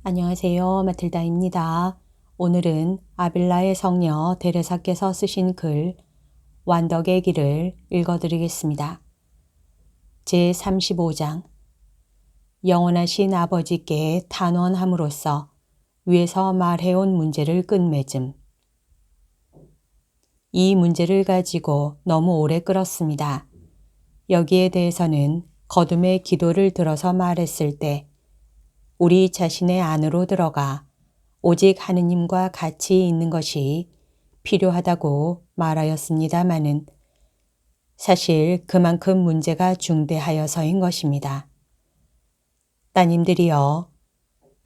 안녕하세요. 마틸다입니다. 오늘은 아빌라의 성녀 데레사께서 쓰신 글 완덕의 길을 읽어드리겠습니다. 제35장 영원하신 아버지께 탄원함으로써 위에서 말해온 문제를 끝맺음. 이 문제를 가지고 너무 오래 끌었습니다. 여기에 대해서는 거듭의 기도를 들어서 말했을 때 우리 자신의 안으로 들어가 오직 하느님과 같이 있는 것이 필요하다고 말하였습니다마는 사실 그만큼 문제가 중대하여서인 것입니다. 따님들이여,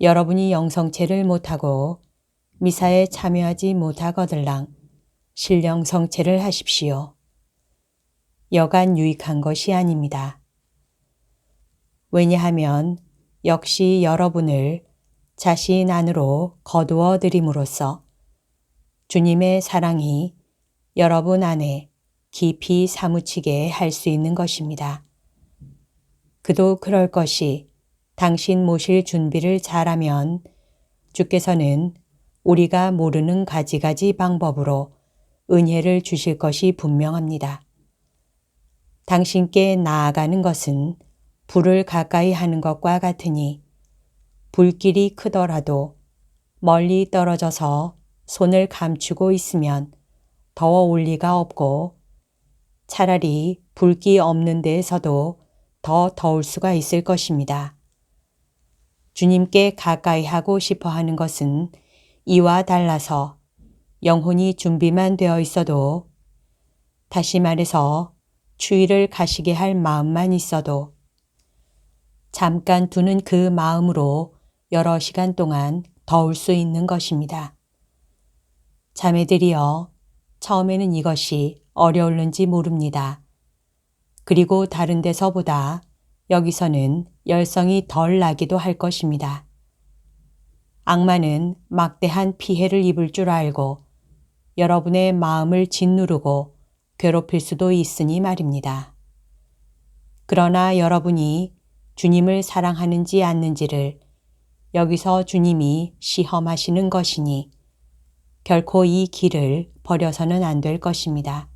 여러분이 영성체를 못하고 미사에 참여하지 못하거들랑 신령성체를 하십시오. 여간 유익한 것이 아닙니다. 왜냐하면 역시 여러분을 자신 안으로 거두어 들임으로써 주님의 사랑이 여러분 안에 깊이 사무치게 할 수 있는 것입니다. 그도 그럴 것이 당신 모실 준비를 잘하면 주께서는 우리가 모르는 가지가지 방법으로 은혜를 주실 것이 분명합니다. 당신께 나아가는 것은 불을 가까이 하는 것과 같으니 불길이 크더라도 멀리 떨어져서 손을 감추고 있으면 더워 올 리가 없고 차라리 불기 없는 데에서도 더 더울 수가 있을 것입니다. 주님께 가까이 하고 싶어 하는 것은 이와 달라서 영혼이 준비만 되어 있어도, 다시 말해서 추위를 가시게 할 마음만 있어도 잠깐 두는 그 마음으로 여러 시간 동안 더울 수 있는 것입니다. 자매들이여, 처음에는 이것이 어려울는지 모릅니다. 그리고 다른 데서보다 여기서는 열성이 덜 나기도 할 것입니다. 악마는 막대한 피해를 입을 줄 알고 여러분의 마음을 짓누르고 괴롭힐 수도 있으니 말입니다. 그러나 여러분이 주님을 사랑하는지 않는지를 여기서 주님이 시험하시는 것이니 결코 이 길을 버려서는 안 될 것입니다.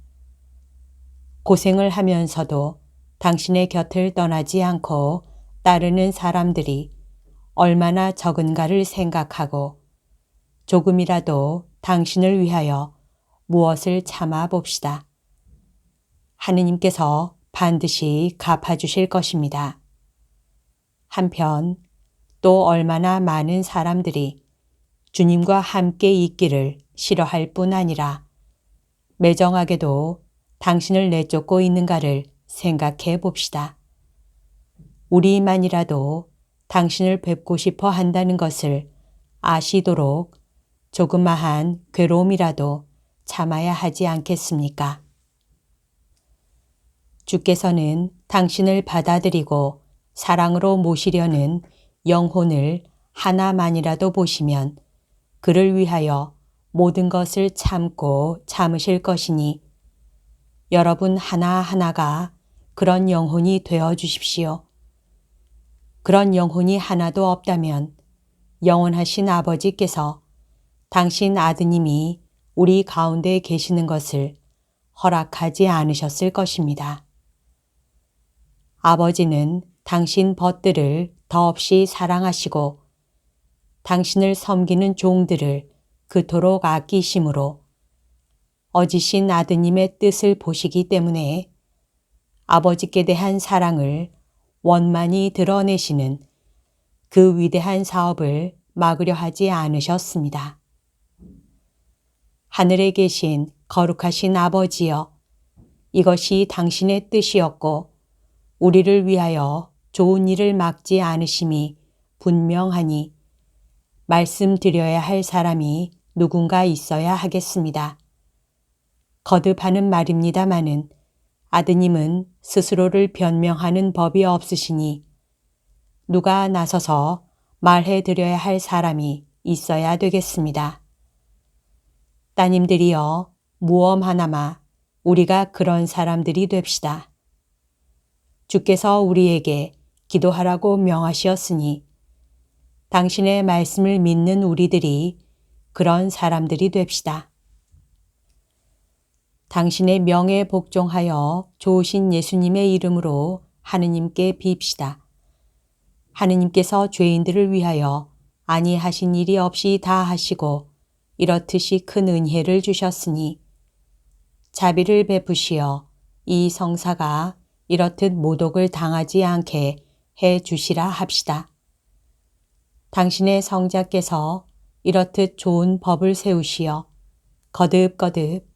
고생을 하면서도 당신의 곁을 떠나지 않고 따르는 사람들이 얼마나 적은가를 생각하고 조금이라도 당신을 위하여 무엇을 참아 봅시다. 하느님께서 반드시 갚아주실 것입니다. 한편 또 얼마나 많은 사람들이 주님과 함께 있기를 싫어할 뿐 아니라 매정하게도 당신을 내쫓고 있는가를 생각해 봅시다. 우리만이라도 당신을 뵙고 싶어 한다는 것을 아시도록 조그마한 괴로움이라도 참아야 하지 않겠습니까? 주께서는 당신을 받아들이고 사랑으로 모시려는 영혼을 하나만이라도 보시면 그를 위하여 모든 것을 참고 참으실 것이니 여러분 하나하나가 그런 영혼이 되어 주십시오. 그런 영혼이 하나도 없다면 영원하신 아버지께서 당신 아드님이 우리 가운데 계시는 것을 허락하지 않으셨을 것입니다. 아버지는 당신 벗들을 더없이 사랑하시고 당신을 섬기는 종들을 그토록 아끼심으로 어지신 아드님의 뜻을 보시기 때문에 아버지께 대한 사랑을 원만히 드러내시는 그 위대한 사업을 막으려 하지 않으셨습니다. 하늘에 계신 거룩하신 아버지여, 이것이 당신의 뜻이었고 우리를 위하여 좋은 일을 막지 않으심이 분명하니 말씀드려야 할 사람이 누군가 있어야 하겠습니다. 거듭하는 말입니다마는 아드님은 스스로를 변명하는 법이 없으시니 누가 나서서 말해드려야 할 사람이 있어야 되겠습니다. 따님들이여, 무엄 하나마 우리가 그런 사람들이 됩시다. 주께서 우리에게 기도하라고 명하시었으니 당신의 말씀을 믿는 우리들이 그런 사람들이 됩시다. 당신의 명에 복종하여 좋으신 예수님의 이름으로 하느님께 빕시다. 하느님께서 죄인들을 위하여 아니하신 일이 없이 다 하시고 이렇듯이 큰 은혜를 주셨으니 자비를 베푸시어 이 성사가 이렇듯 모독을 당하지 않게 해 주시라 합시다. 당신의 성자께서 이렇듯 좋은 법을 세우시어 거듭거듭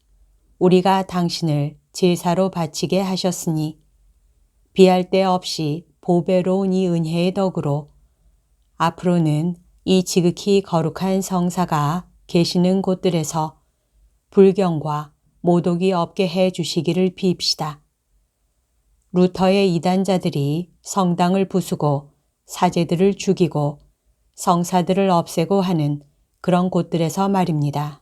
우리가 당신을 제사로 바치게 하셨으니 비할 데 없이 보배로운 이 은혜의 덕으로 앞으로는 이 지극히 거룩한 성사가 계시는 곳들에서 불경과 모독이 없게 해 주시기를 빕시다. 루터의 이단자들이 성당을 부수고 사제들을 죽이고 성사들을 없애고 하는 그런 곳들에서 말입니다.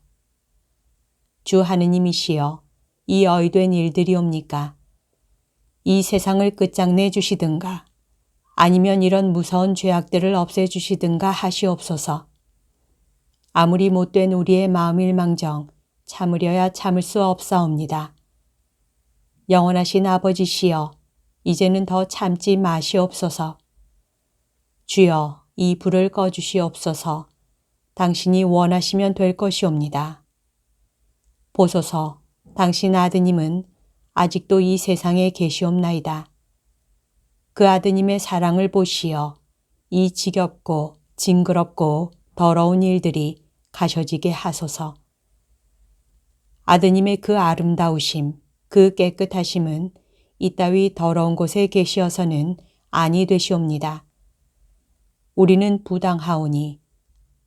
주 하느님이시여 이 어이된 일들이옵니까? 이 세상을 끝장내 주시든가 아니면 이런 무서운 죄악들을 없애주시든가 하시옵소서. 아무리 못된 우리의 마음일망정 참으려야 참을 수 없사옵니다. 영원하신 아버지시여 이제는 더 참지 마시옵소서. 주여 이 불을 꺼주시옵소서. 당신이 원하시면 될 것이옵니다. 보소서 당신 아드님은 아직도 이 세상에 계시옵나이다. 그 아드님의 사랑을 보시어 이 지겹고 징그럽고 더러운 일들이 가셔지게 하소서. 아드님의 그 아름다우심, 그 깨끗하심은 이따위 더러운 곳에 계시어서는 아니 되시옵니다. 우리는 부당하오니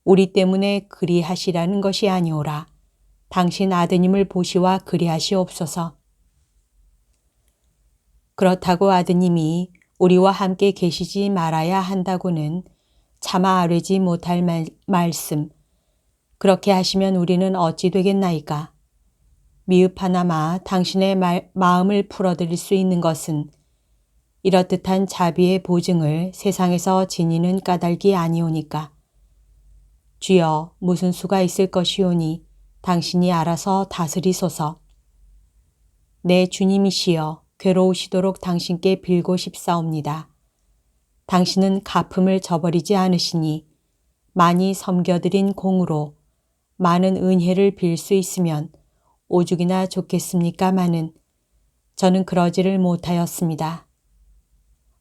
우리 때문에 그리하시라는 것이 아니오라. 당신 아드님을 보시와 그리하시옵소서. 그렇다고 아드님이 우리와 함께 계시지 말아야 한다고는 차마 아뢰지 못할 말씀. 그렇게 하시면 우리는 어찌 되겠나이까? 미흡하나마 당신의 마음을 풀어드릴 수 있는 것은 이렇듯한 자비의 보증을 세상에서 지니는 까닭이 아니오니까. 주여 무슨 수가 있을 것이오니 당신이 알아서 다스리소서. 내 주님이시여 괴로우시도록 당신께 빌고 싶사옵니다. 당신은 갚음을 저버리지 않으시니 많이 섬겨드린 공으로 많은 은혜를 빌 수 있으면 오죽이나 좋겠습니까마는 저는 그러지를 못하였습니다.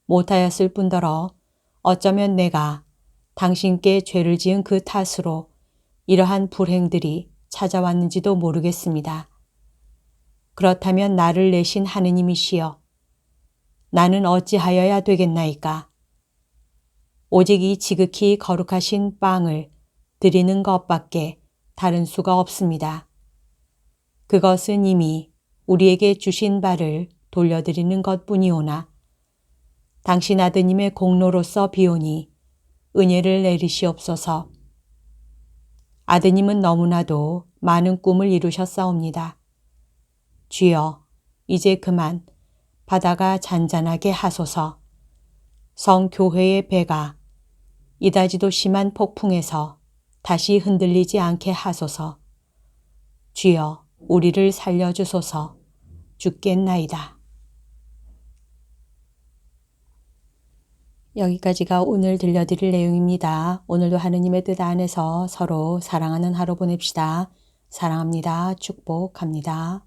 못하였을 뿐더러 어쩌면 내가 당신께 죄를 지은 그 탓으로 이러한 불행들이 찾아왔는지도 모르겠습니다. 그렇다면 나를 내신 하느님이시여 나는 어찌하여야 되겠나이까? 오직 이 지극히 거룩하신 빵을 드리는 것밖에 다른 수가 없습니다. 그것은 이미 우리에게 주신 바를 돌려드리는 것뿐이오나 당신 아드님의 공로로서 비오니 은혜를 내리시옵소서. 아드님은 너무나도 많은 꿈을 이루셨사옵니다. 주여 이제 그만 바다가 잔잔하게 하소서. 성교회의 배가 이다지도 심한 폭풍에서 다시 흔들리지 않게 하소서. 주여 우리를 살려주소서. 죽겠나이다. 여기까지가 오늘 들려드릴 내용입니다. 오늘도 하느님의 뜻 안에서 서로 사랑하는 하루 보냅시다. 사랑합니다. 축복합니다.